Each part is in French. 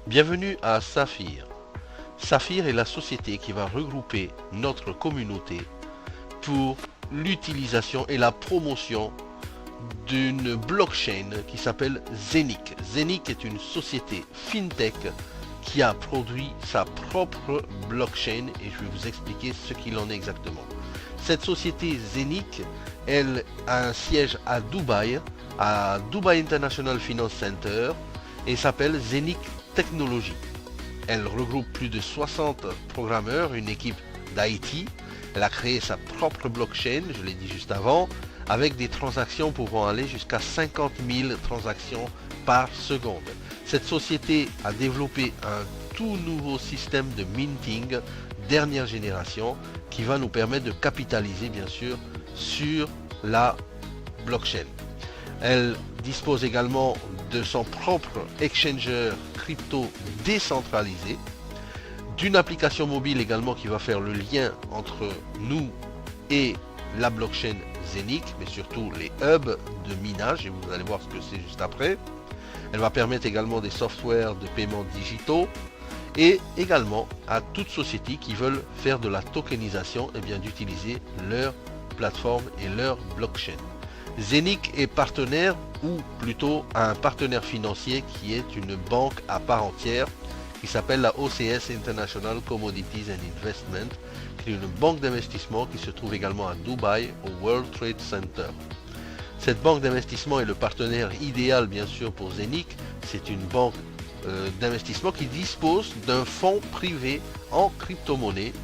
Bienvenue à Saphir. Saphir est la société qui va regrouper notre communauté pour l'utilisation et la promotion d'une blockchain qui s'appelle Zenic. Zenic est une société fintech qui a produit sa propre blockchain et je vais vous expliquer ce qu'il en est exactement. Cette société Zenic, elle a un siège à Dubaï International Finance Center et s'appelle Zenic Technology. Elle regroupe plus de 60 programmeurs, une équipe d'IT. Elle a créé sa propre blockchain, je l'ai dit juste avant, avec des transactions pouvant aller jusqu'à 50 000 transactions par seconde. Cette société a développé un tout nouveau système de minting dernière génération qui va nous permettre de capitaliser bien sûr sur la blockchain. Elle dispose également de son propre exchanger crypto décentralisé, d'une application mobile également qui va faire le lien entre nous et la blockchain Zenic, mais surtout les hubs de minage, et vous allez voir ce que c'est juste après. Elle va permettre également des softwares de paiement digitaux et également à toute société qui veulent faire de la tokenisation et bien d'utiliser leur plateforme et leur blockchain. Zenic est partenaire, ou plutôt un partenaire financier qui est une banque à part entière qui s'appelle la OCS International Commodities and Investment, qui est une banque d'investissement qui se trouve également à Dubaï au World Trade Center. Cette banque d'investissement est le partenaire idéal bien sûr pour Zenic. C'est une banque d'investissement qui dispose d'un fonds privé en crypto-monnaie,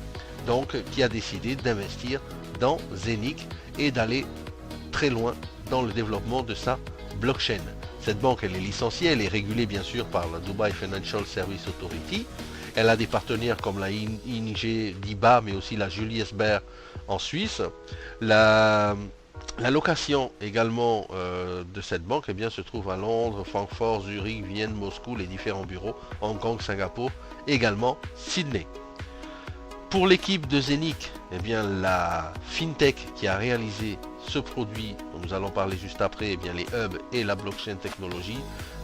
donc qui a décidé d'investir dans Zenic et d'aller très loin dans le développement de sa blockchain. Cette banque, elle est licenciée, elle est régulée bien sûr par la Dubai Financial Service Authority. Elle a des partenaires comme la ING DIBA, mais aussi la Julius Baer en Suisse. La location également de cette banque eh bien, se trouve à Londres, Francfort, Zurich, Vienne, Moscou, les différents bureaux, Hong Kong, Singapour, également Sydney. Pour l'équipe de Zenic, eh bien, la FinTech qui a réalisé ce produit, dont nous allons parler juste après, eh bien, les hubs et la blockchain technologie,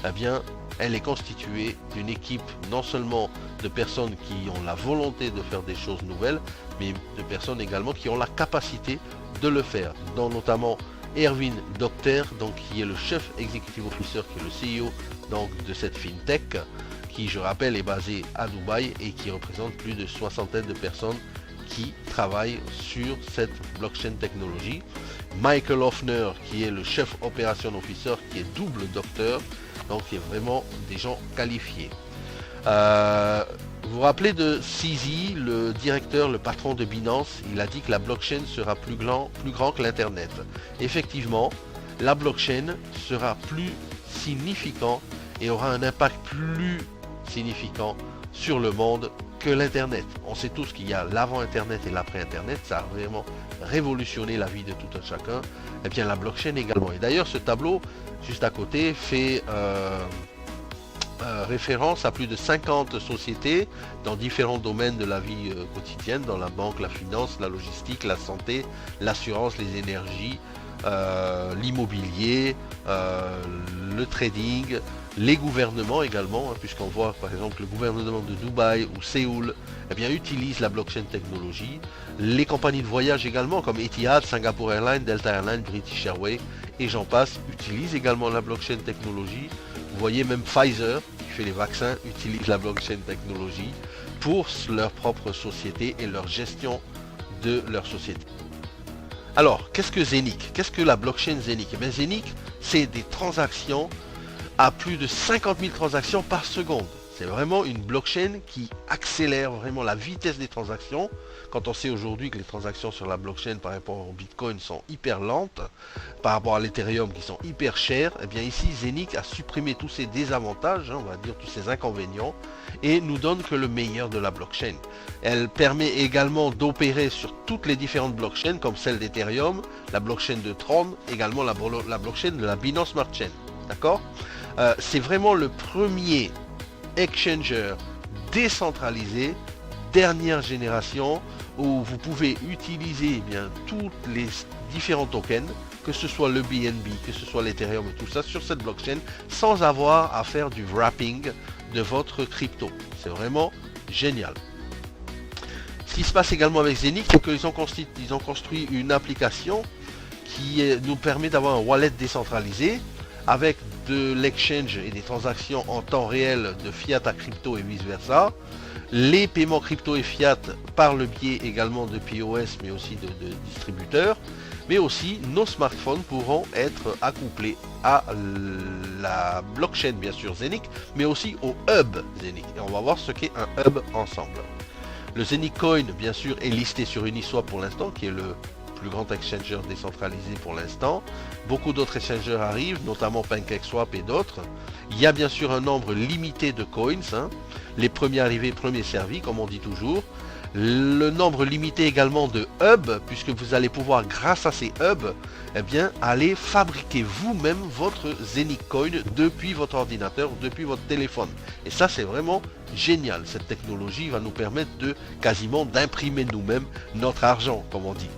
eh bien, elle est constituée d'une équipe non seulement de personnes qui ont la volonté de faire des choses nouvelles, mais de personnes également qui ont la capacité de le faire, dont notamment Erwin Docter, donc, qui est le chef executive officer, qui est le CEO donc, de cette FinTech, qui, je rappelle, est basé à Dubaï et qui représente plus de soixantaine de personnes qui travaillent sur cette blockchain technologie. Michael Hoffner, qui est le chef operation officer, qui est double docteur, donc qui est vraiment des gens qualifiés. Vous vous rappelez de CZ, le directeur, le patron de Binance, il a dit que la blockchain sera plus grand que l'Internet. Effectivement, la blockchain sera plus significant et aura un impact plus significant sur le monde que l'Internet. On sait tous qu'il y a l'avant-Internet et l'après-Internet, ça a vraiment révolutionné la vie de tout un chacun. Et bien la blockchain également. Et d'ailleurs ce tableau, juste à côté, fait référence à plus de 50 sociétés dans différents domaines de la vie quotidienne, dans la banque, la finance, la logistique, la santé, l'assurance, les énergies, l'immobilier, le trading, les gouvernements également, hein, puisqu'on voit par exemple le gouvernement de Dubaï ou Séoul eh bien, utilise la blockchain technologie. Les compagnies de voyage également comme Etihad, Singapore Airlines, Delta Airlines, British Airways et j'en passe utilisent également la blockchain technologie. Vous voyez même Pfizer qui fait les vaccins utilise la blockchain technologie pour leur propre société et leur gestion de leur société. Alors, qu'est-ce que Zenic? Qu'est-ce que la blockchain Zenic? Eh bien, Zenic, c'est des transactions à plus de 50 000 transactions par seconde. C'est vraiment une blockchain qui accélère vraiment la vitesse des transactions. Quand on sait aujourd'hui que les transactions sur la blockchain par rapport au Bitcoin sont hyper lentes, par rapport à l'Ethereum qui sont hyper chères, et bien ici Zenic a supprimé tous ces désavantages, hein, on va dire tous ces inconvénients, et nous donne que le meilleur de la blockchain. Elle permet également d'opérer sur toutes les différentes blockchains, comme celle d'Ethereum, la blockchain de Tron, également la blockchain de la Binance Smart Chain. D'accord? C'est vraiment le premier exchanger décentralisé dernière génération où vous pouvez utiliser eh bien, tous les différents tokens, que ce soit le BNB, que ce soit l'Ethereum et tout ça sur cette blockchain sans avoir à faire du wrapping, de votre crypto. C'est vraiment génial. Ce qui se passe également avec Zenic, c'est qu'ils ont construit une application qui nous permet d'avoir un wallet décentralisé avec de l'exchange et des transactions en temps réel de fiat à crypto et vice versa. Les paiements crypto et fiat par le biais également de POS mais aussi de distributeurs. Mais aussi nos smartphones pourront être accouplés à la blockchain bien sûr Zenic, mais aussi au hub Zenic. Et on va voir ce qu'est un hub ensemble. Le Zenic Coin bien sûr est listé sur Uniswap pour l'instant, qui est le plus grand exchanger décentralisé pour l'instant. Beaucoup d'autres exchangers arrivent, notamment PancakeSwap et d'autres. Il y a bien sûr un nombre limité de coins, hein. Les premiers arrivés, premiers servis, comme on dit toujours. Le nombre limité également de hubs, puisque vous allez pouvoir, grâce à ces hubs, eh bien, aller fabriquer vous-même votre Zenic Coin depuis votre ordinateur, depuis votre téléphone. Et ça, c'est vraiment génial. Cette technologie va nous permettre de quasiment d'imprimer nous-mêmes notre argent, comme on dit.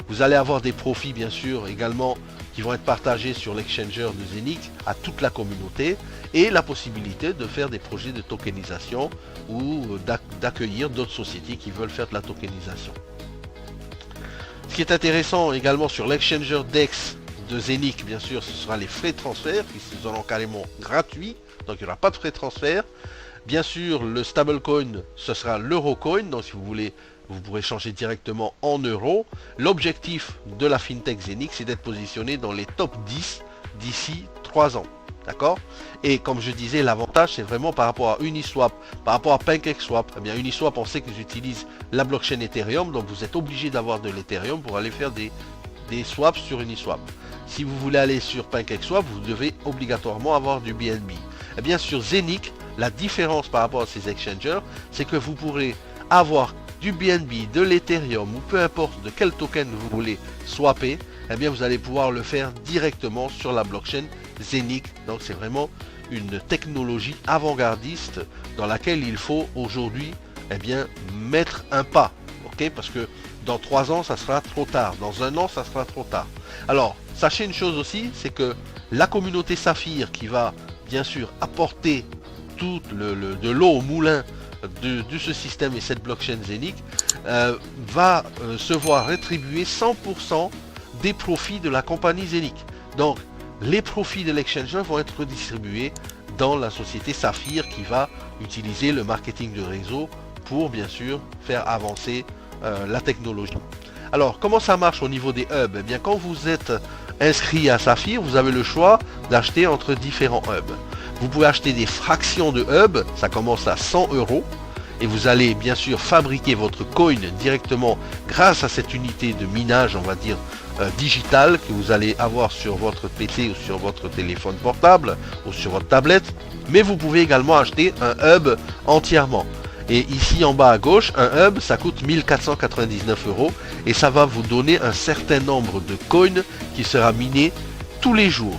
Vous allez avoir des profits, bien sûr, également, qui vont être partagés sur l'exchanger de Zenic à toute la communauté et la possibilité de faire des projets de tokenisation ou d'accueillir d'autres sociétés qui veulent faire de la tokenisation. Ce qui est intéressant également sur l'exchanger DEX de Zenic, bien sûr, ce sera les frais de transfert qui seront carrément gratuits, donc il n'y aura pas de frais de transfert. Bien sûr, le stablecoin, ce sera l'Eurocoin, donc si vous voulez, vous pourrez changer directement en euros. L'objectif de la FinTech Zenic, c'est d'être positionné dans les top 10 d'ici 3 ans. D'accord? Et comme je disais, l'avantage, c'est vraiment par rapport à Uniswap, par rapport à PancakeSwap. Eh bien, Uniswap, on sait qu'ils utilisent la blockchain Ethereum, donc vous êtes obligé d'avoir de l'Ethereum pour aller faire des swaps sur Uniswap. Si vous voulez aller sur PancakeSwap, vous devez obligatoirement avoir du BNB. Eh bien, sur Zenic, la différence par rapport à ces exchangers, c'est que vous pourrez avoir du BNB, de l'Ethereum ou peu importe de quel token vous voulez swapper, eh bien vous allez pouvoir le faire directement sur la blockchain Zenic. Donc c'est vraiment une technologie avant-gardiste dans laquelle il faut aujourd'hui eh bien mettre un pas, ok, parce que dans 3 ans ça sera trop tard, dans 1 an ça sera trop tard. Alors sachez une chose aussi, c'est que la communauté Saphir qui va bien sûr apporter tout de l'eau au moulin de ce système et cette blockchain Zenic va se voir rétribuer 100% des profits de la compagnie Zenic. Donc les profits de l'exchanger vont être redistribués dans la société Saphir qui va utiliser le marketing de réseau pour bien sûr faire avancer la technologie. Alors comment ça marche au niveau des hubs? Eh bien quand vous êtes inscrit à Saphir, vous avez le choix d'acheter entre différents hubs. Vous pouvez acheter des fractions de hub, ça commence à 100 € et vous allez bien sûr fabriquer votre coin directement grâce à cette unité de minage, on va dire digital, que vous allez avoir sur votre PC ou sur votre téléphone portable ou sur votre tablette. Mais vous pouvez également acheter un hub entièrement. Et ici en bas à gauche, un hub ça coûte 1499 € et ça va vous donner un certain nombre de coins qui sera miné tous les jours.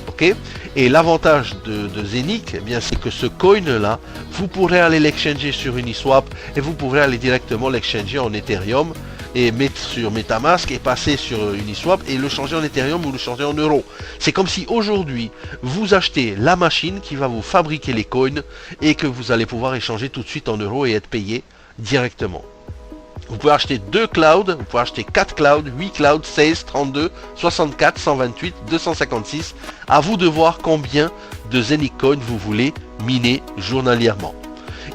Ok? Et l'avantage de Zenic, eh bien, c'est que ce coin là, vous pourrez aller l'exchanger sur Uniswap et vous pourrez aller directement l'exchanger en Ethereum et mettre sur Metamask et passer sur Uniswap et le changer en Ethereum ou le changer en euros. C'est comme si aujourd'hui vous achetez la machine qui va vous fabriquer les coins et que vous allez pouvoir échanger tout de suite en euros et être payé directement. Vous pouvez acheter 2 clouds, vous pouvez acheter 4 clouds, 8 clouds, 16, 32, 64, 128, 256. À vous de voir combien de Zenic Coin vous voulez miner journalièrement.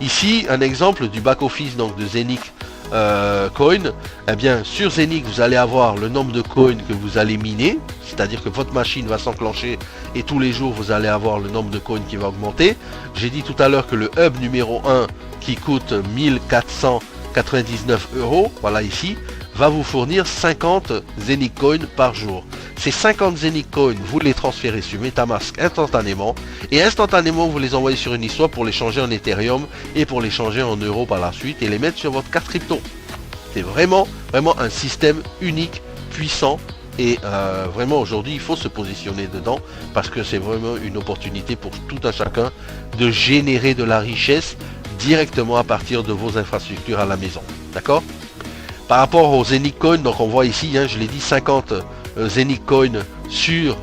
Ici, un exemple du back-office donc de Zenic Coin. Eh bien, sur Zenic, vous allez avoir le nombre de coins que vous allez miner. C'est-à-dire que votre machine va s'enclencher et tous les jours, vous allez avoir le nombre de coins qui va augmenter. J'ai dit tout à l'heure que le hub numéro 1 qui coûte 1499 €, voilà ici, va vous fournir 50 Zenic Coin par jour. Ces 50 Zenic Coin, vous les transférez sur Metamask instantanément et instantanément vous les envoyez sur Uniswap pour les changer en Ethereum et pour les changer en euros par la suite et les mettre sur votre carte crypto. C'est vraiment un système unique, puissant et vraiment aujourd'hui il faut se positionner dedans parce que c'est vraiment une opportunité pour tout un chacun de générer de la richesse directement à partir de vos infrastructures à la maison. D'accord? Par rapport aux Zenic Coin, donc on voit ici, hein, je l'ai dit, 50 Zenic Coin sur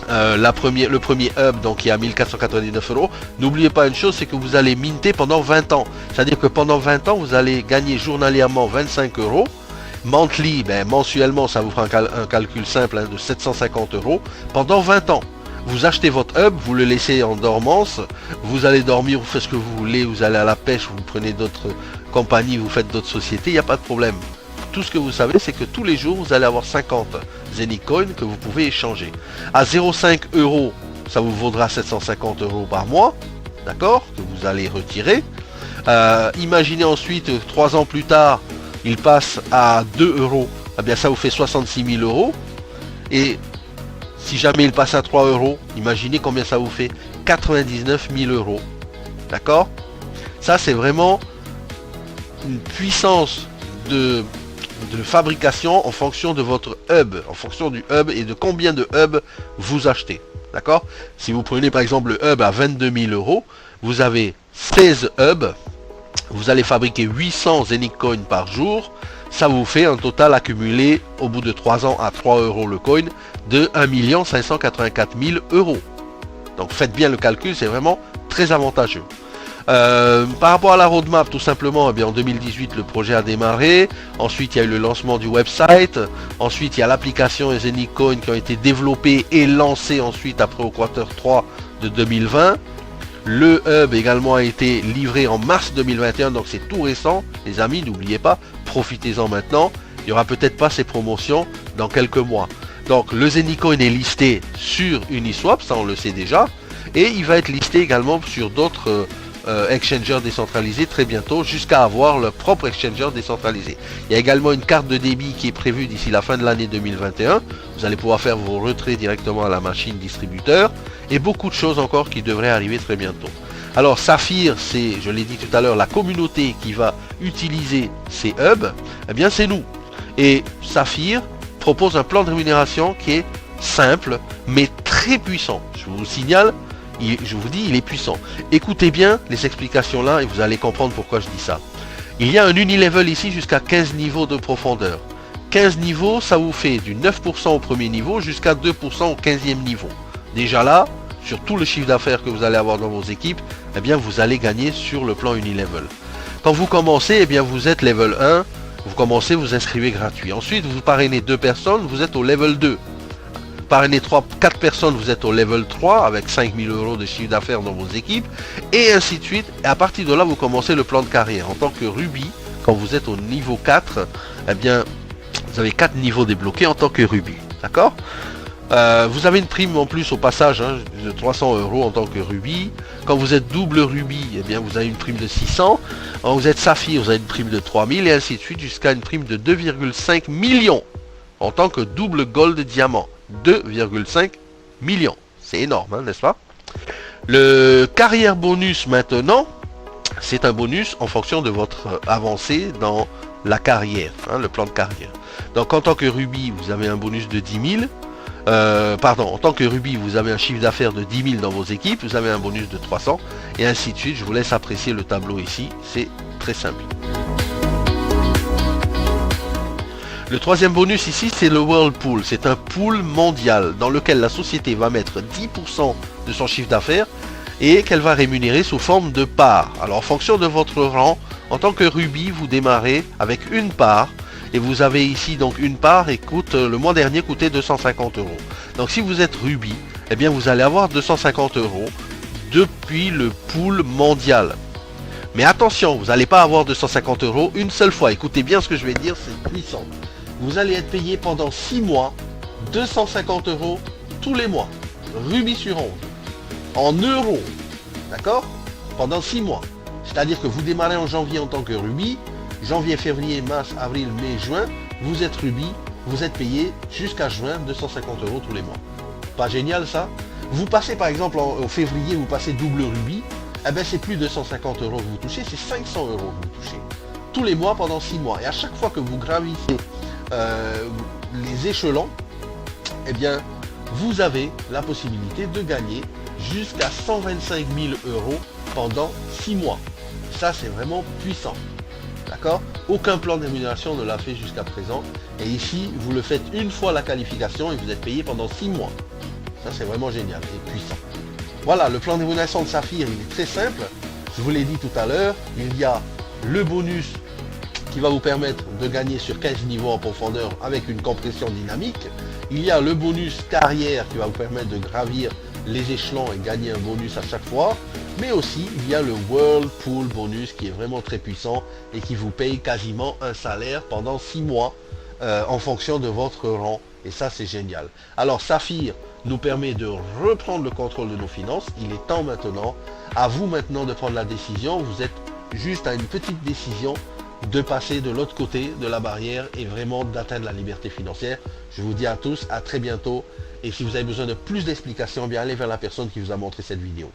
le premier hub donc qui est à 1499 euros. N'oubliez pas une chose, c'est que vous allez minter pendant 20 ans. C'est-à-dire que pendant 20 ans, vous allez gagner journalièrement 25 euros. Monthly, mensuellement, ça vous fera un calcul simple de 750 euros pendant 20 ans. Vous achetez votre hub, vous le laissez en dormance, vous allez dormir, vous faites ce que vous voulez, vous allez à la pêche, vous prenez d'autres compagnies, vous faites d'autres sociétés, il n'y a pas de problème. Tout ce que vous savez, c'est que tous les jours, vous allez avoir 50 Zenic Coin que vous pouvez échanger. À 0,5 euros, ça vous vaudra 750 euros par mois, d'accord, que vous allez retirer. Imaginez ensuite, 3 ans plus tard, il passe à 2 euros, eh bien ça vous fait 66 000 euros. Et si jamais il passe à 3 euros, imaginez combien ça vous fait, 99 000 euros. D'accord? Ça, c'est vraiment une puissance de fabrication en fonction de votre hub, en fonction du hub et de combien de hubs vous achetez. D'accord? Si vous prenez par exemple le hub à 22 000 euros, vous avez 16 hubs, vous allez fabriquer 800 Zenic Coin par jour, ça vous fait un total accumulé au bout de 3 ans à 3 euros le coin de 1 584 000 euros. Donc faites bien le calcul, c'est vraiment très avantageux. Par rapport à la roadmap, tout simplement, eh bien, en 2018, le projet a démarré. Ensuite, il y a eu le lancement du website. Ensuite, il y a l'application et Zenic Coin qui ont été développées et lancées ensuite après au quarter 3 de 2020. Le hub également a été livré en mars 2021, donc c'est tout récent. Les amis, n'oubliez pas, profitez-en maintenant. Il n'y aura peut-être pas ces promotions dans quelques mois. Donc le Zenic Coin est listé sur Uniswap, ça on le sait déjà. Et il va être listé également sur d'autres exchangers décentralisés très bientôt, jusqu'à avoir leur propre exchanger décentralisé. Il y a également une carte de débit qui est prévue d'ici la fin de l'année 2021. Vous allez pouvoir faire vos retraits directement à la machine distributeur. Et beaucoup de choses encore qui devraient arriver très bientôt. Alors Saphir, c'est, je l'ai dit tout à l'heure, la communauté qui va utiliser ces hubs, eh bien c'est nous. Et Saphir propose un plan de rémunération qui est simple, mais très puissant. Je vous signale, je vous dis, il est puissant. Écoutez bien les explications là et vous allez comprendre pourquoi je dis ça. Il y a un unilevel ici jusqu'à 15 niveaux de profondeur. 15 niveaux, ça vous fait du 9% au premier niveau jusqu'à 2% au 15e niveau. Déjà là, sur tout le chiffre d'affaires que vous allez avoir dans vos équipes, eh bien vous allez gagner sur le plan unilevel. Quand vous commencez, eh bien vous êtes level 1, vous commencez, vous inscrivez gratuit. Ensuite, vous parrainez 2 personnes, vous êtes au level 2. Parrainez 4 personnes, vous êtes au level 3 avec 5 000 euros de chiffre d'affaires dans vos équipes, et ainsi de suite. Et à partir de là, vous commencez le plan de carrière. En tant que Ruby, quand vous êtes au niveau 4, eh bien vous avez 4 niveaux débloqués en tant que Ruby. D'accord ? Vous avez une prime en plus au passage de 300 euros en tant que Ruby. Quand vous êtes double Ruby, eh bien vous avez une prime de 600. Quand vous êtes Saphir, vous avez une prime de 3000 et ainsi de suite jusqu'à une prime de 2,5 millions en tant que double Gold Diamant. 2,5 millions. C'est énorme, n'est-ce pas? Le carrière bonus maintenant, c'est un bonus en fonction de votre avancée dans la carrière, le plan de carrière. Donc en tant que Ruby, vous avez un bonus de 10 000. En tant que Ruby, vous avez un chiffre d'affaires de 10 000 dans vos équipes, vous avez un bonus de 300, et ainsi de suite. Je vous laisse apprécier le tableau ici, c'est très simple. Le troisième bonus ici, c'est le World Pool. C'est un pool mondial dans lequel la société va mettre 10% de son chiffre d'affaires et qu'elle va rémunérer sous forme de parts. Alors en fonction de votre rang, en tant que Ruby, vous démarrez avec une part. Et vous avez ici donc une part et le mois dernier coûtait 250 euros. Donc si vous êtes Ruby, eh bien vous allez avoir 250 euros depuis le pool mondial. Mais attention, vous n'allez pas avoir 250 euros une seule fois. Écoutez bien ce que je vais dire, c'est puissant. Vous allez être payé pendant 6 mois, 250 euros tous les mois. Ruby sur 11. En euros. D'accord? Pendant 6 mois. C'est-à-dire que vous démarrez en janvier en tant que Ruby. Janvier, février, mars, avril, mai, juin, vous êtes Ruby, vous êtes payé jusqu'à juin 250 euros tous les mois. Pas génial ça? Vous passez par exemple au février, vous passez double Ruby, eh bien c'est plus 250 euros que vous touchez, c'est 500 euros que vous touchez. Tous les mois pendant 6 mois. Et à chaque fois que vous gravissez les échelons, eh bien vous avez la possibilité de gagner jusqu'à 125 000 euros pendant 6 mois. Ça c'est vraiment puissant. D'accord? Aucun plan de rémunération ne l'a fait jusqu'à présent. Et ici, vous le faites une fois la qualification et vous êtes payé pendant 6 mois. Ça, c'est vraiment génial et puissant. Voilà, le plan d'évolution de Saphir, il est très simple. Je vous l'ai dit tout à l'heure, il y a le bonus qui va vous permettre de gagner sur 15 niveaux en profondeur avec une compression dynamique. Il y a le bonus carrière qui va vous permettre de gravir les échelons et gagner un bonus à chaque fois. Mais aussi, il y a le Whirlpool bonus qui est vraiment très puissant et qui vous paye quasiment un salaire pendant 6 mois en fonction de votre rang. Et ça, c'est génial. Alors, Saphir nous permet de reprendre le contrôle de nos finances. Il est temps maintenant, à vous maintenant de prendre la décision. Vous êtes juste à une petite décision de passer de l'autre côté de la barrière et vraiment d'atteindre la liberté financière. Je vous dis à tous, à très bientôt. Et si vous avez besoin de plus d'explications, bien allez vers la personne qui vous a montré cette vidéo.